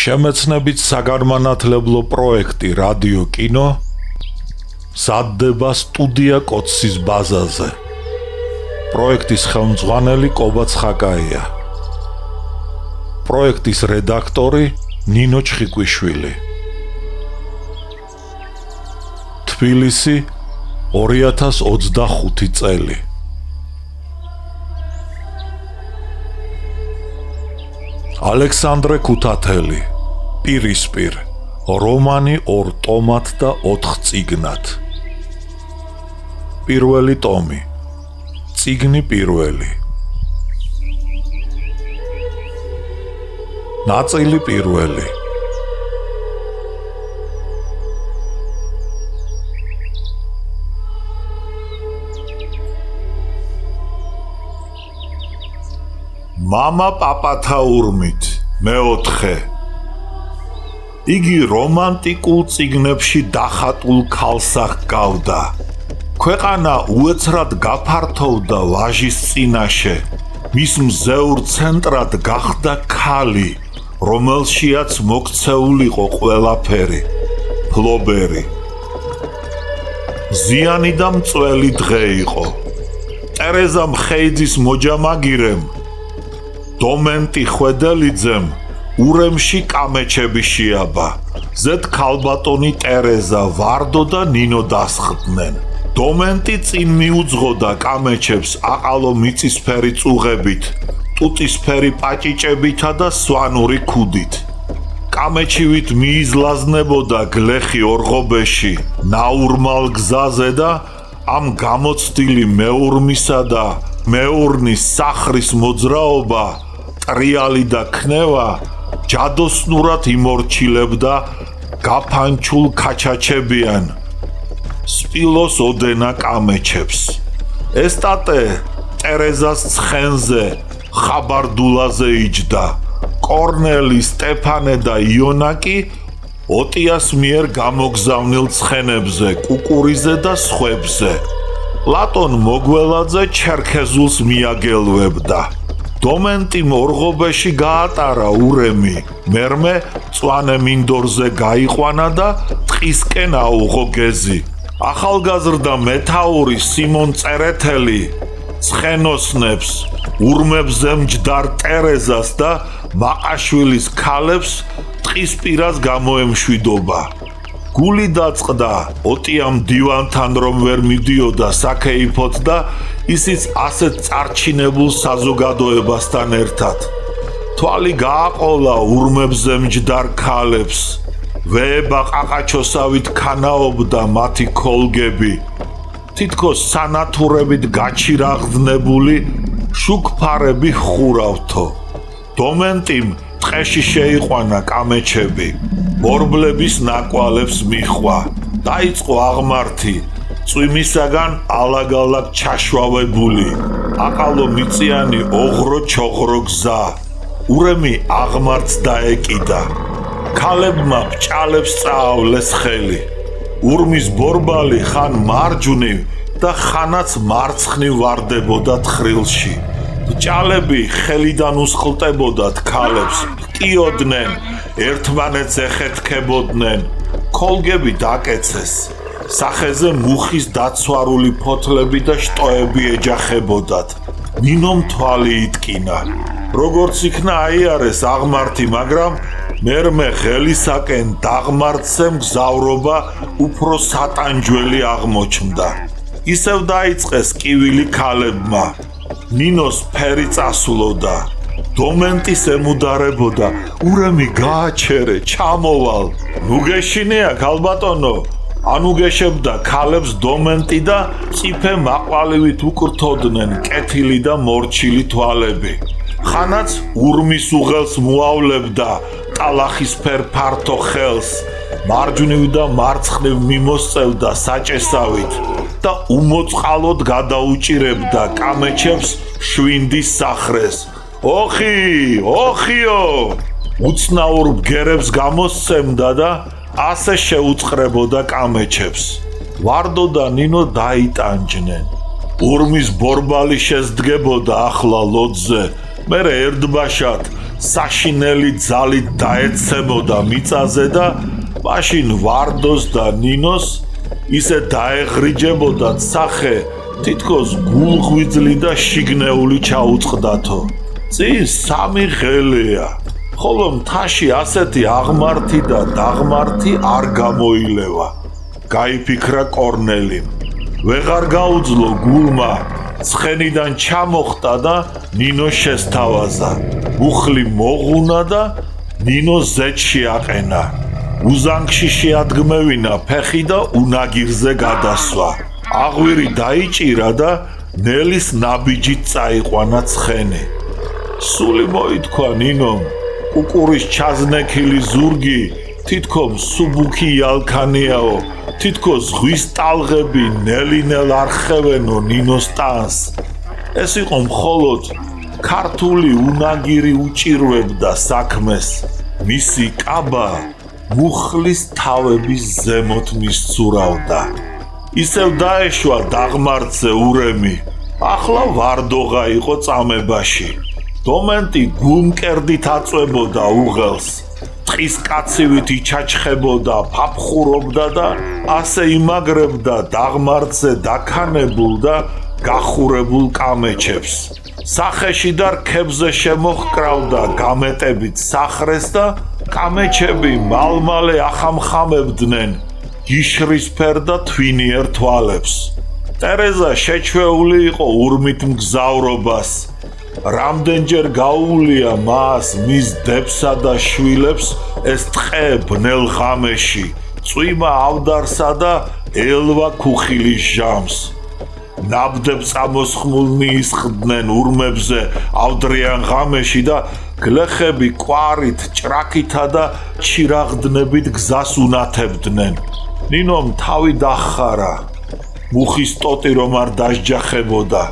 შემეცნებით საგანმანათლებლო პროექტი რადიო კინო მზადდება სტუდია კოცის ბაზაზე. პროექტის ხელმძღვანელი კობა ცხაკაია. პროექტის რედაქტორი ნინო ჩხიკვიშვილი. თბილისი 2025 წელი. ალექსანდრე ქუთათელი, პირისპირ, რომანი 2 ტომად და 4 წიგნად. პირველი ტომი, წიგნი პირველი. ნაწილი პირველი. მამა პაპათა ურმით, მეოთხე. იგი რომანტიკულ წიგნებში დახატულ ქალს ჰგავდა. ქვეყანა უეცრად გაფართოვდა ვაჟის წინაშე. მის მზეურ ცენტრად გახდა ქალი, რომელშიაც მოქცეულიყო ყველაფერი, ფლობერი. ზიანი და მწველი დღე იყო. ტერეზა მხეიძის მოჯამაგირემ დომენტი ხვედელიძემ ურემში კამეჩები შეაბა. ზედ ქალბატონი ტერეზა, ვარდო და ნინო დასხდნენ. დომენტი წინ მიუძღოდა კამეჩებს აყალო მიწისფერი წუღებით, ტუტისფერი პაჭიჭებითა და სვანური ქუდით. კამეჩივით მიიზლაზნებოდა გლეხი ორღობეში, ნაურმალ გზაზე და ამ გამოცდილი მეურმისა და მეურნის სახრის მოძრაობა, ტრიალი და ქნევა ჯადოსნურად იმორჩილებდა გაფანჩულ ქაჩაჩებიან სპილოს ოდენა კამეჩებს. ესტატე ტერეზას ცხენზე ხაბარდულაზე იჯდა. კორნელი, სტეფანე და იონაკი ოტიას მიერ გამოგზავნილ ცხენებზე, კუკურიზე და სხვებზე. პლატონ მოგველაძე ჩერქეზულს მიაგელვებდა. დომენტიმ ორღობეში გაატარა ურემი, მერმე მწვანე მინდორზე გაიყვანა და ტყისკენ აუღო გეზი. ახალგაზრდა მეთაური სიმონ წერეთელი ცხენოსნებს, ურმებზე მჯდარ ტერეზას და მაყაშვილის ქალებს ტყისპირას გამოემშვიდობა. გული დაწყდა ოტიამ დივანთან რომ ვერ მიდიოდა საქეიფოთ და ისიც ასეთ წარჩინებულ საზოგადოებასთან ერთად. თვალი გააყოლა ურმებზე მჯდარ ქალებს. ვეება ყაყაჩოსავით ქანაობდა მათი ქოლგები. თითქოს სანათურებით გაჩირაღდნებული შუქფარები ხურავთო. დომენტიმ ტყეში შეიყვანა კამეჩები. ბორბლების ნაკვალებს მიხვა. დაიწყო აღმართი. წვიმისაგან ალაგ-ალაგ ჩაშვავებული. აყალო მიწიანი ოღრო-ჩოღრო გზა. ურემი აღმართს დაეკიდა. ქალებმა ბჭალებს წაავლეს ხელი. ურმის ბორბალი ხან მარჯვნივ და ხანაც მარცხნივ ვარდებოდა თხრილში. ბჭალები ხელიდან უსხლტებოდათ ქალებს, ჰკიოდნენ, ერთმანეთს ეხეთქებოდნენ. ქოლგები დაკეცეს. სახეზე მუხის დაცვარული ფოთლები და შტოები ეჯახებოდათ. ნინომ თვალი იტკინა. როგორც იქნა აიარეს აღმართი, მაგრამ მერმე ღელისაკენ დაღმართზე მგზავრობა უფრო სატანჯველი აღმოჩნდა. ისევ დაიწყეს კივილი ქალებმა. ნინოს ფერი წასვლოდა. დომენტის ემუდარებოდა. ურემი გააჩერე, ჩამოვალ. ნუ გეშინია ქალბატონო. ანუგეშებდა ქალებს დომენტი და წიფე მაყვალივით უკრთოდნენ კეთილი და მორჩილი თვალები. ხანაც ურმის უღელს მოავლებდა ტალახისფერ ფართო ხელს, მარჯვნივ და მარცხნივ მიმოსწევდა საჭესავით და უმოწყალოდ გადაუჭირებდა კამეჩებს შვინდის სახრეს. ოხი, ოხიო! უცნაურ ბგერებს გამოსცემდა და ასე შეუწყრებოდა კამეჩებს. ვარდო და ნინო დაიტანჯნენ. ურმის ბორბალი შეძდგებოდა ახლა ლოდზე, მერე ერთბაშად საშინელი ძალით დაეცემოდა მიწაზე და მაშინ ვარდოს და ნინოს ისე დაეღრიჯებოდა სახე, თითქოს გულღვიძლი და შიგნეული ჩაუწყდათო. წინ 3 ღელეა, ხოლო მთაში ასეთი აღმართი და დაღმართი არ გამოილევა. გაიფიქრა კორნელიმ. ვეღარ გაუძლო გულმა, ცხენიდან ჩამოხტა და ნინო შესთავაზა. მუხლი მოღუნა და ნინო ზეთში აყენა. უზანგში შეადგმევინა ფეხი და უნაგირზე გადასვა. აღვირი დაიჭირა და ნელის ნაბიჯით წაიყვანა ცხენი. სული მოითქვა ნინომ, კუკურის ჩაზნექილი ზურგი თითქოს სუბუქი იალქანიაო, თითქოს ზღვის ტალღები ნელი-ნელ არხევენო ნინოს ტანს. ეს იყო მხოლოდ ქართული უნაგირი უჭირვებდა საქმეს. მისი კაბა მუხლის თავების ზემოთ მისცურავდა. ისევ დაეშვა დაღმართზე ურემი. ახლა ვარდოღა იყო წამებაში. დომენტი გულმკერდით აწვებოდა უღელს. ტყის კაცივით იჩაჩხებოდა, ფაფხურობდა და ასე იმაგრებდა დაღმართზე დაქანებულ და გახურებულ კამეჩებს. სახეში და რქებზე შემოჰკრავდა გამეტებით სახრეს და კამეჩები მალმალე ახამხამებდნენ გიშრისფერ და თვინიერ თვალებს. ტერეზა შეჩვეული იყო ურმით მგზავრობას. რამდენჯერ გაუვლია მას, მის დებსა და შვილებს ეს ტყე ბნელ ღამეში, წვიმა ავდარსა და ელვა ქუხილის ჟამს. ნაბდებს წამოსხმულნი ისხდნენ ურმებზე ავდრიან ღამეში და გლეხები კვარით, ჭრაქითა და ჩირაღდნებით გზას უნათებდნენ. ნინომ თავი დახარა. მუხის ტოტი რომ არ დასჯახებოდა.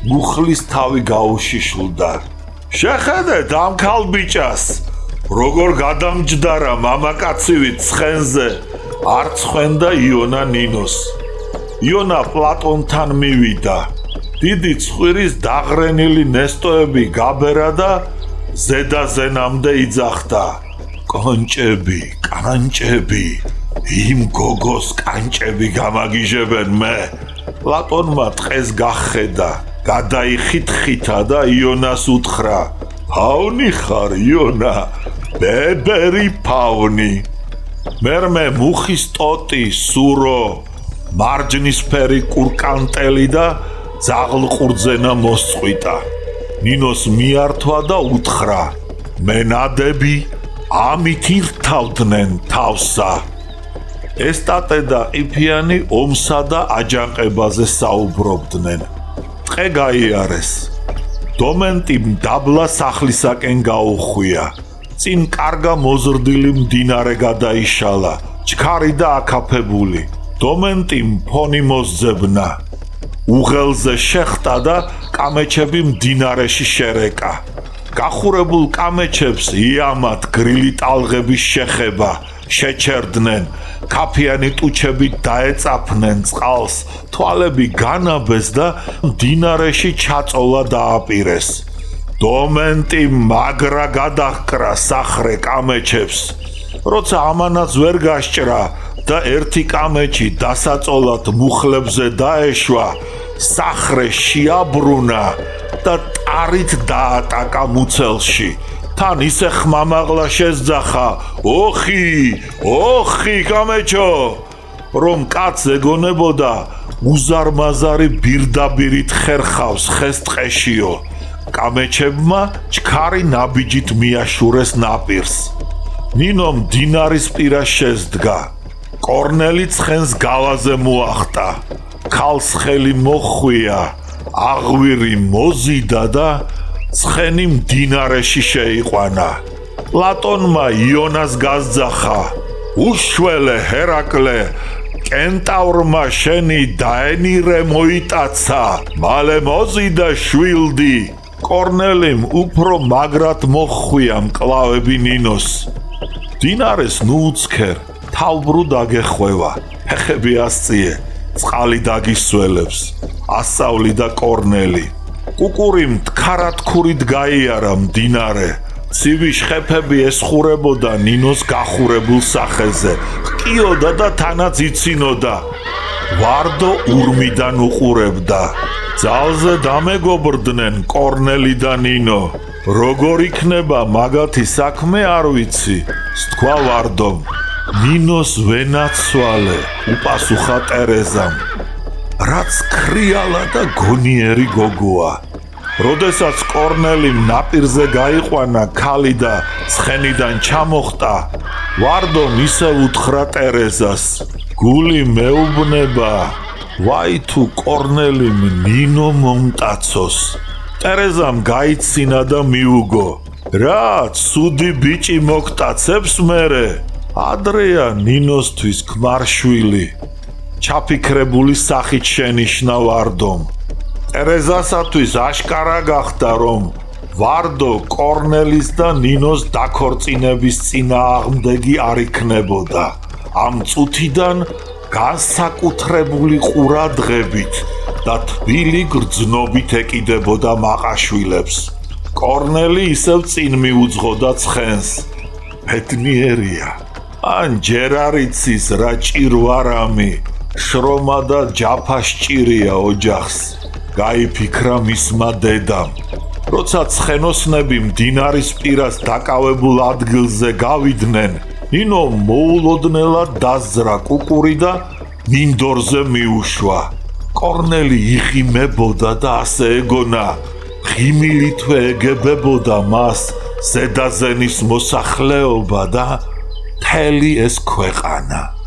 მუხლის თავი გაუშიშულდა. შეხედეთ ამ ქალბიჭას, როგორ გადამჯდარა მამაკაცივით ცხენზე, არ ცხენდა იონა ნინოს. იონა პლატონთან მივიდა. დიდი ცხვირის დაღრენილი ნესტოები გაბერა და ზედაზენამდე იძახდა. კანჭები, კანჭები, იმ გოგოს კანჭები გამაგიჟებენ მე. პლატონმა ტყეს გახედა. გადაიხითხითა და იონას უთხრა. ფავნი ხარ იონა, ბებერი ფავნი. მერმე მუხის ტოტი, სურო, მარჯნისფერი კურკანტელი და ძაღლყურძენა მოსწყვიტა. ნინოს მიართვა და უთხრა. მენადები ამით ირთავდნენ თავსა. ესტატე და ყიფიანი ომსა და აჯანყებაზე საუბრობდნენ. ტყე გაიარეს. დომენტიმ დაბლა სახლისაკენ გაუხვია. წინ კარგა მოზრდილი მდინარე გადაიშალა, ჩქარი და აკაფებული. დომენტიმ ფონი მოსძებნა. უღელზე შეხტა და კამეჩები მდინარეში შერეკა. გახურებულ კამეჩებს იამათ გრილი ტალღების შეხება, შეჩერდნენ. ქაფიანი ტუჩები დაეწაფნენ წყალს, თვალები განაბეს და მდინარეში ჩაწოლა დააპირეს. დომენტი მაგრა გადაჰკრა სახრე კამეჩებს. როცა ამანაც ვერ გასჭრა და ერთი კამეჩი დასაწოლად მუხლებზე დაეშვა, სახრე შეაბრუნა და ტარით დაატაკა მუცელში. თან ისე ხმამაღლა შესძახა. ოხი, ოხი კამეჩო! რომ კაცს ეგონებოდა უზარმაზარი ბირდაბირით ხერხავს ხეს ტყეშიო. კამეჩებმა ჩქარი ნაბიჯით მიაშურეს ნაპირს. ნინო მდინარის პირას შესდგა. კორნელი ცხენს გავაზე მოახტა. ქალს ხელი მოხვია, აღვირი მოზიდა და ცხენი მდინარეში შეიყვანა. პლატონმა იონას გასძახა. უშველე ჰერაკლე, კენტავრმა შენი დაენირე მოიტაცა, მალე მოზიდა შვილდი. კორნელიმ უფრო მაგრად მოხვია მკლავები ნინოს. მდინარეს ნუ უცქერ, თავბრუ დაგეხვევა, ფეხები ასწიე, წყალი დაგისველებს, ასავლი და კორნელი. კუკურიმ თხარათქურით გაიარა მდინარე, ცივი შხეფები ესხურებოდა ნინოს გახურებულ სახეზე, ჰკიოდა და თანაც იცინოდა. ვარდო ურმიდან უყურებდა. ძალზე დამეგობრდნენ კორნელი და ნინო. როგორ იქნება მაგათი საქმე არ ვიცი, სთქვა ვარდომ. ნინოს ვენაცვალე, უპასუხა ტერეზამ. რაც ქრიალა და გონიერი გოგოა. როდესაც კორნელიმ ნაპირზე გაიყვანა ქალი და ცხენიდან ჩამოხტა, ვარდომ ისე უთხრა ტერეზას, გული მეუბნება, ვაი თუ კორნელიმ ნინო მომტაცოს. ტერეზამ გაიცინა და მიუგო, რა ცუდი ბიჭი მოგტაცებს მერე, ადრეა ნინოსთვის ქმარშვილი. ჩაფიქრებული სახით შენიშნა ვარდომ. ტერეზასათვის აშკარა გახდა, რომ ვარდო კორნელის და ნინოს დაქორწინების წინააღმდეგი არ იქნებოდა. ამ წუთიდან განსაკუთრებული ყურადღებით და თბილი გრძნობით ეკიდებოდა მაყაშვილებს. კორნელი ისევ წინ მიუძღოდა ცხენს. ბედნიერია, ან ჯერ არ იცის რა ჭირვარამი, შრომა და ჯაფა სჭირია ოჯახს. გაიფიქრა მისმა დედამ. როცა ცხენოსნები მდინარის პირას დაკავებულ ადგილზე გავიდნენ, ნინო მოულოდნელად დასძრა კუკური და მინდორზე მიუშვა. კორნელი იღიმებოდა და ასე ეგონა, ღიმილითვე ეგებებოდა მას ზედაზენის მოსახლეობა და მთელი ეს ქვეყანა.